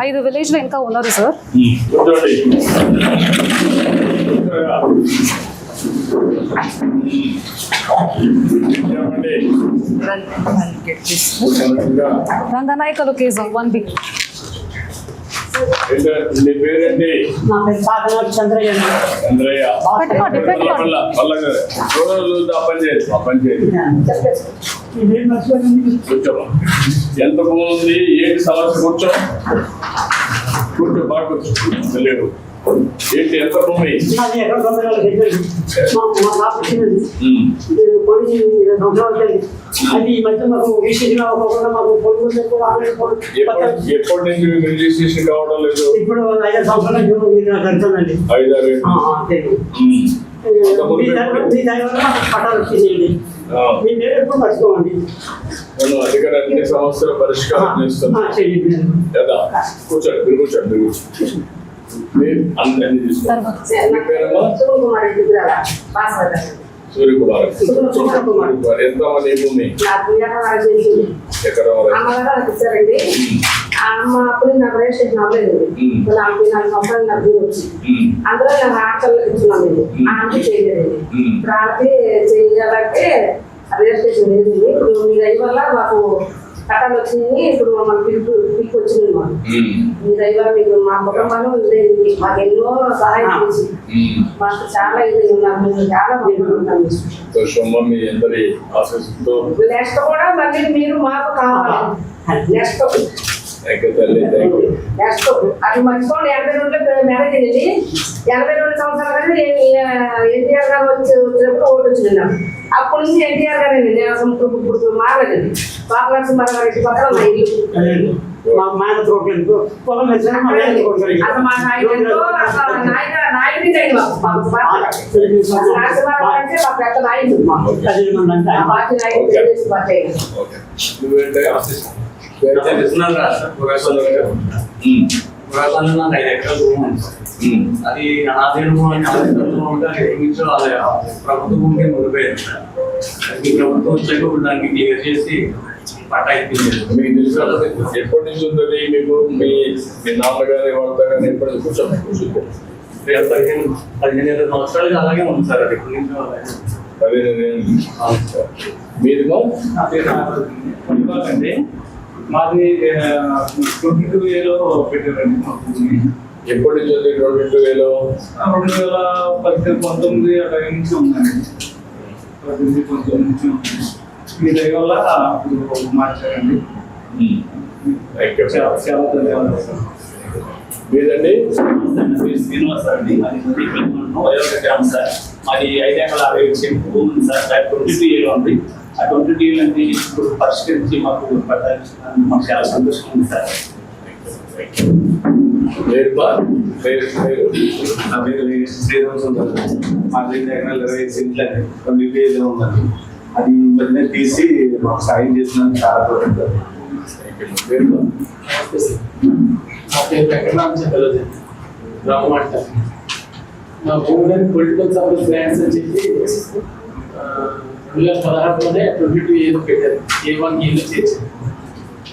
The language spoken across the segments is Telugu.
5 విలేజ్ లో ఇంకా ఉన్నారు సార్. Ranganayakulu case 1B. పేరేంటి? చంద్రయ్య. కూర్చోమా. ఎంత బాగుంది, ఏంటి సమస్య? కూర్చో కూర్చో, బాగా కూర్చో. లేవు ఏంటి, ఎంత భూమి? ఎప్పటి నుంచి రిజిస్ట్రేషన్ కావడం లేదు? ఇప్పుడు 5 సంవత్సరాలు జరుగుతుందండి. 5-6 పట్టాలు వచ్చిందండి. ఎప్పుడు మర్చిపోండి. మనం అధికారాన్ని సమస్యల పరిష్కారం చేస్తున్నాం కదా. కూర్చోండి, మీరు కూర్చోండి, మీరు కూర్చోండి. సూర్యకుమార్. ఎంతమంది భూమి? ఎకరం అమ్మ అప్పుడు నాకు రిజిస్ట్రేషన్ అవ్వలేదు. 4 సంవత్సరాలు నాకు వచ్చింది. అందులో నాకు హాస్టల్లో ఇస్తున్నాను. ఆమె చేయలేదు. ఇప్పుడు ఆమెకి చేయాలంటే రిజిస్ట్రేషన్ లేదు. ఇప్పుడు మీ దయ వల్ల మాకు కట్టాలు వచ్చినాయి. ఇప్పుడు మన పిలుపు వచ్చింది. మీ దయ వల్ల మీకు మా కుటుంబాలు ఇదైంది. మాకు ఎన్నో సహాయం చేసి మాకు చాలా ఇది ఉన్నారు. చాలా బాగుంటాం. నెక్స్ట్ కూడా మళ్ళీ మీరు మాకు కావాలి. నెక్స్ట్ అది మర్చిపోండి. 82 మ్యారేజ్ అయింది. 82 సంవత్సరాలు కానీ ఎన్టీఆర్ గారు వచ్చినప్పుడు ఓటు వచ్చింది. అప్పటి నుంచి ఎన్టీఆర్ గారు అండి. నేను అసలు ఇప్పుడు మారలేదు. బాలనరసింహారావు గారు ఇంటి పక్కన నా ఇల్లు. అసలు మా నాయకుడితో నాయకుడి అంటే మా పెద్ద నాయకుడు. పార్టీ నాకు 5 ఎకరాల భూమి ఉంది. అది అనాథైన భూమి ప్రభుత్వ భూమికి ముడిపోయింది సార్. ఈ ప్రభుత్వం వచ్చాక ఇప్పుడు దానికి క్లియర్ చేసి పట్టా ఇప్పించారు. మీకు తెలుసు ఎప్పటి నుంచి ఉందని మీకు మీ నాన్నగారి వాళ్ళ కానీ ఎప్పటి నుంచి కూర్చోండి? 15 సంవత్సరాలుగా అలాగే ఉంది సార్. అది ఎప్పటి నుంచి 15 మీది అండి. మాది 22A పెట్టారండి. ఎప్పటి నుంచి ఉంది? 22A 2019 అట్లా నుంచి ఉందండి. 19 నుంచి ఉంది. మీ దగ్గర వల్ల మార్చారండి. చాలా ధన్యవాదాలు సార్. మీదండి? శ్రీనివాస్ అండి. అది సార్. మాది 5 ఎకరాల 60 సెంట్లు భూమి ఉంది సార్. 22A ఉంది. ఆ 22A అంటే ఇప్పుడు పరిష్కరించి మాకు మాకు చాలా సంతోషంగా ఉంది సార్. నా పేరు శ్రీరామ్ సుందర్. మా 5 ఎకరాల 25 సెంట్లు అండి. 22A ఉందండి. అది మధ్యన తీసి మాకు సాయం చేసినందుకు చాలా కోరుకుంటారు. నా భూమి పొలిటికల్ సర్వీస్ గ్రాంట్స్ అని చెప్పి 2016లోనే 22A పెట్టారు. A1 ఏలో చేశారు.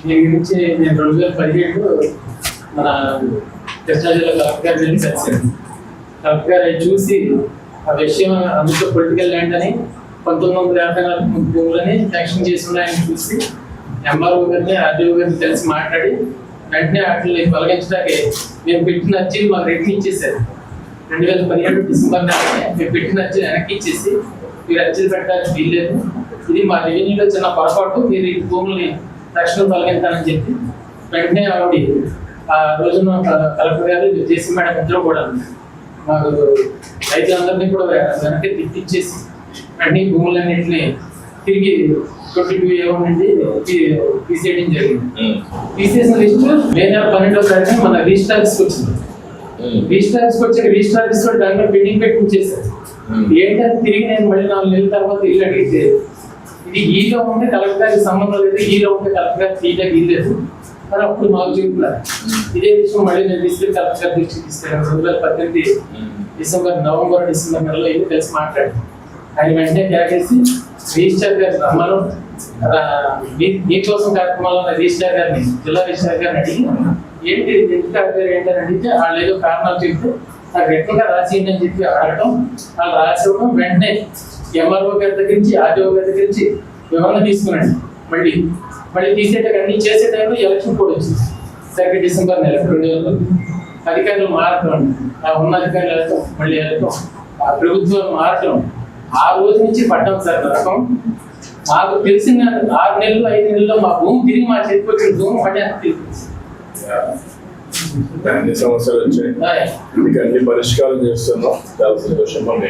దీని గురించి నేను 2017 మన కృష్ణా జిల్లా కలెక్టర్ గారు వెళ్ళి కలిసాను. కలెక్టర్ గారు అది చూసి ఆ విషయం అందులో పొలిటికల్ ల్యాండ్ అని 1954 భూములని శాంక్షన్ చేసి ఉన్నాయని చూసి ఎంఆర్ఓ గారిని ఆర్డీఓ గారిని కలిసి మాట్లాడి వెంటనే వాటిని తొలగించడానికి మేము పెట్టిన అర్జీలు మాకు రిటర్న్ ఇచ్చేసారు. 2017 డిసెంబర్ నెలనే మేము పెట్టిన అర్జీలు వెనక్కి ఇచ్చేసి మీరు అర్జీలు పెట్టడానికి వీల్లేదు, ఇది మా రెవెన్యూలో చిన్న పొరపాటు, మీరు ఈ భూముల్ని తక్షణం తొలగించాలని చెప్పి వెంటనే ఆవిడ ఆ రోజున కలెక్టర్ గారు జేసీ మేడం ఇద్దరు కూడా మాకు రైతులందరినీ కూడా వెనక్కి తిప్పించేసి వెంటనే భూములన్నింటినీ తిరిగి 22A నుండి తీసేయడం జరిగింది. తీసేసిన లిస్టు మే నెల 12వ తారీఖున మన రిజిస్టర్ ఆఫీస్కి వచ్చింది. రిజిస్టర్ ఆఫీస్కి వచ్చాక రిజిస్టర్ ఆఫీస్ కూడా దాని మీద పెండింగ్ పెట్టి చేశారు. ఏంటంటే తిరిగి నేను మళ్ళీ 4 నెలల తర్వాత ఇల్లు అడిగితే ఇది ఈలో ఉంటే కలెక్టర్ గారికి సంబంధం లేదు, ఈలో ఉంటే కలెక్టర్ గారికి తీయడానికి ఇల్లేదు అని అప్పుడు మాకు చెబుతున్నారు. ఇదే విషయం మళ్ళీ నేను తీసుకెళ్ళి కలెక్టర్ గారి దృష్టికి తీసుకెళ్ళాను. 2018 నవంబర్ డిసెంబర్ నెలలో ఇది కలిసి మాట్లాడాను. ఆయన వెంటనే క్యాకేసి రిజిస్టర్ గారు రమ్మను, మీకోసం కార్యక్రమాల్లో రిజిస్టర్ గారిని జిల్లా రిజిస్టర్ గారిని అడిగి ఏంటి ఇది ఎందుకు అడిగారు ఏంటని అడిగితే వాళ్ళు ఏదో కారణాలు చెప్తే నాకు రెట్లుగా రాసింది అని చెప్పి అడగడం, వాళ్ళు రాసి ఇవ్వడం, వెంటనే ఎంఆర్ఓ గారి దగ్గర నుంచి ఆర్టీఓ గారి దగ్గర నుంచి వివరణ తీసుకున్నాడు. మళ్ళీ తీసేటప్పుడు అన్ని చేసే టైంలో ఎలక్షన్ కూడా వచ్చింది. సరిగ్గా డిసెంబర్ నెల 2000 అధికారులు మారటం, ఉన్న అధికారులు వెళ్ళటం, మళ్ళీ వెళ్ళటం, ఆ ప్రభుత్వం మారటం, ఆ రోజు నుంచి పడ్డాం సార్ నరకం. మాకు తెలిసిన 6 నెలలు 5 నెలల్లో మా భూమి తిరిగి మా చేతికి వచ్చిన భూమి మళ్ళీ అంత తెలిసింది. అన్ని సమస్యలు వచ్చాయి, ఇంకా అన్ని పరిష్కారం చేస్తున్నాం. చాలా సంతోషంగా ఉంది.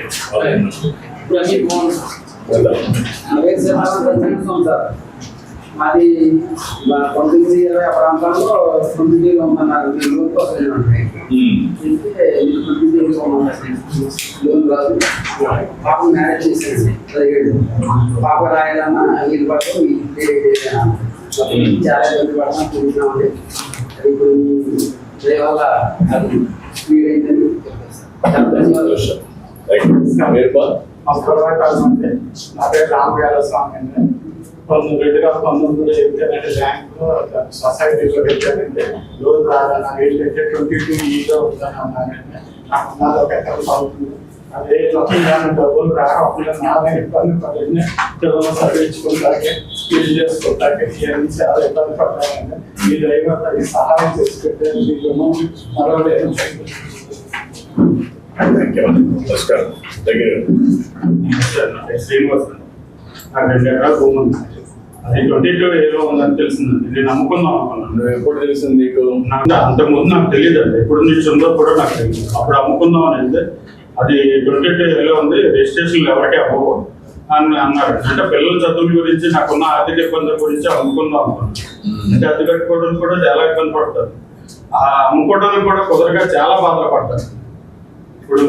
ఇప్పుడు అన్ని బాగుంది. మాది 1920 ఆ ప్రాంతంలో 9 లోన్ రాదు. పాప మ్యారేజ్ చేసేది 17 పాప రాయాలన్నా వీళ్ళు పడతాం చాలా ఇబ్బంది పడతాం చూసినామండి. ఇప్పుడు మీ వల్ల అది స్పీడ్ అయిందని సంతోషం. నా పేరు రామగాల స్వామి అండి. 1919 బ్యాంకులో సొసైటీలో పెట్టానంటే లోన్ రాదని ఏంటంటే 22E ఉందని అన్నానండి. నాకు ఉన్నది ఒక ఎకరం అవుతుంది. అదే డబ్బులు రాకపోయినా నాన్న ఇబ్బంది పడింది. పిల్లలు చదివించుకుంటాకే స్పీడ్ చేసుకుంటాకే ఇవన్నీ చాలా ఇబ్బంది పడ్డానండి. ఈ డ్రైవర్ అది సహాయం చేసి పెట్టాను. మరవలేదు. నమస్కారం. దగ్గర శ్రీనివాస్ నాకు 2 ఎకరాల భూమి ఉంది. అది 22A ఉందని తెలిసిందండి. నేను అమ్ముకుందాం అనుకున్నాను. నువ్వు ఎప్పుడు తెలిసింది నీకు? అంతకుముందు నాకు తెలియదండి. ఎప్పుడు నుంచి ఉందో కూడా నాకు తెలియదు. అప్పుడు అమ్ముకుందాం అని అంటే అది 22A ఉంది, రిజిస్ట్రేషన్లు ఎవరికీ అవ్వవు అని అన్నారు. అంటే పిల్లల చదువుల గురించి, నాకున్న ఆర్థిక ఇబ్బందుల గురించి అమ్ముకుందాం అనుకున్నాను. అంటే అది కట్టుకోవడానికి కూడా చాలా ఇబ్బంది పడతారు. ఆ అమ్ముకోవడానికి కూడా కుదరగా చాలా బాధపడతారు. ఇప్పుడు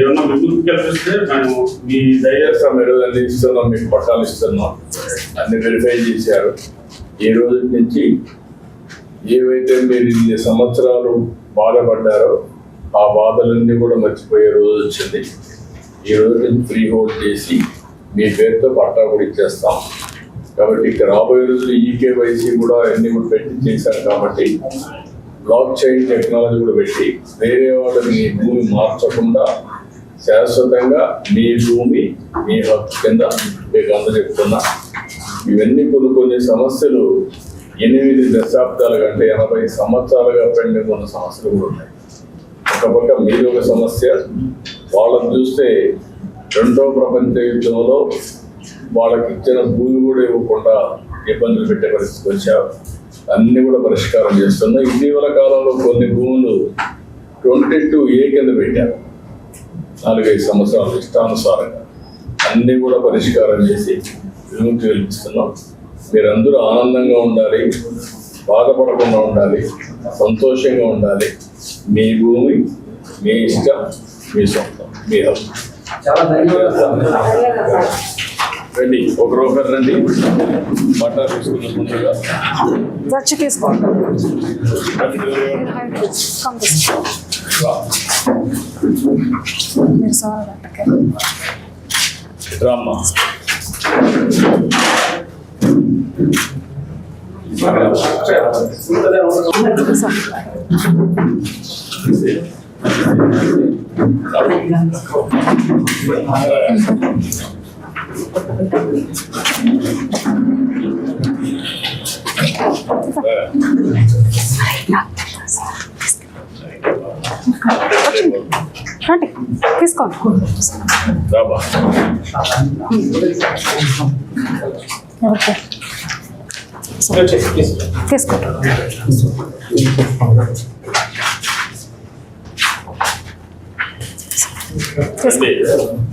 ఏమన్నా విద్యుత్ కల్పిస్తే మేము మీ దయచేస్తాం. మీరు అన్ని ఇస్తున్నాం, మీకు పట్టాలు ఇస్తున్నాం, అన్ని వెరిఫై చేశారు. ఈ రోజు నుంచి ఏవైతే మీరు 2 సంవత్సరాలు బాధపడ్డారో ఆ బాధలన్నీ కూడా మర్చిపోయే రోజు వచ్చింది. ఈ రోజు నుంచి ఫ్రీ హోల్డ్ చేసి మీ పేరుతో పట్టా కూడా ఇచ్చేస్తాం. కాబట్టి ఇక్కడ రాబోయే రోజులు ఈకేవైసీ కూడా అన్ని కూడా పెట్టి చేశారు. కాబట్టి బ్లాక్ చైన్ టెక్నాలజీ కూడా పెట్టి వేరే వాళ్ళు మీ భూమి మార్చకుండా శాశ్వతంగా మీ భూమి మీ హక్కు కింద మీకు అందజెప్తున్నా. ఇవన్నీ కొన్ని సమస్యలు 8 దశాబ్దాల కంటే 80 సంవత్సరాలుగా పెండింగ్ ఉన్న సమస్యలు కూడా ఉన్నాయి. ఒక పక్క మీరు ఒక సమస్య, వాళ్ళని చూస్తే 2వ ప్రపంచ యుద్ధంలో వాళ్ళకి ఇచ్చిన భూమి కూడా ఇవ్వకుండా ఇబ్బందులు పెట్టే పరిస్థితికి వచ్చారు. అన్ని కూడా పరిష్కారం చేస్తున్నాయి. ఇటీవల కాలంలో కొన్ని భూములు 22A కింద పెట్టారు. 4-5 సంవత్సరాలు ఇష్టానుసారంగా అన్ని కూడా పరిష్కారం చేసి విముక్తి కల్పిస్తున్నాం. మీరందరూ ఆనందంగా ఉండాలి, బాధపడకుండా ఉండాలి, సంతోషంగా ఉండాలి. మీ భూమి మీ ఇష్టం, మీ సొంతం, మీ హక్కు. చాలా ధన్యవాదాలు. రండి, ఒకరొకరు రండి. బట్టా తీసుకున్న ముందుగా వచ్చి తీసుకోండి. మీరు సార్ రామ్మా. రండి తీసుకోండి. రాబా. ఓకే తీసుకోండి.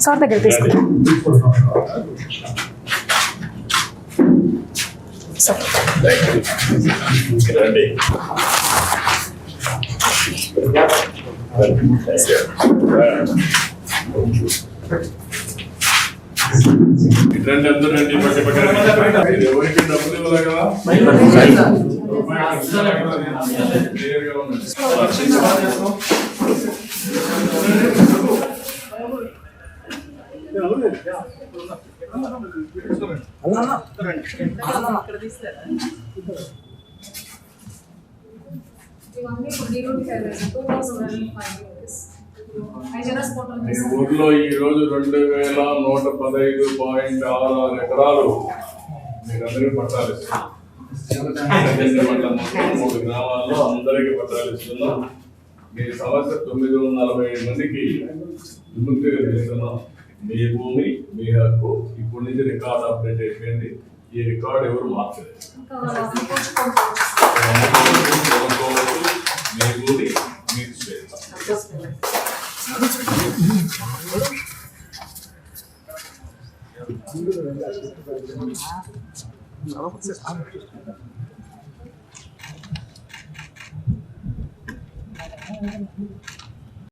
సార్ దగ్గర తీసుకోండి. రండి. ఇట్లాంటి అందరూ రండి. పక్క పక్క ఎవరికి డబ్బులు ఇవ్వాలి కదా. క్లియర్గా ఉన్నది. ఇవన్నీ ఇప్పుడు డీరోడ్ క్యారేజ్ 2005 రూపీస్ హైజనస్ పోర్టల్ మీ ఊర్లో ఈ రోజు 2115.66 ఎకరాలు మీరందరికీ పట్టాలు ఇస్తున్నాం. మండలం మొత్తం 3 గ్రామాల్లో అందరికీ పట్టాలు ఇస్తున్నాం. మీ సమస్య 940 మందికి విముక్తి కలిగిస్తున్నాం. మీ భూమి మీ హక్కు ఇప్పటి నుంచి రికార్డ్ అప్డేట్ అయిపోయింది. ఈ రికార్డ్ ఎవరు మార్చలేదు. మీ భూమి మీకు స్వేచ్ఛ. ఇంకా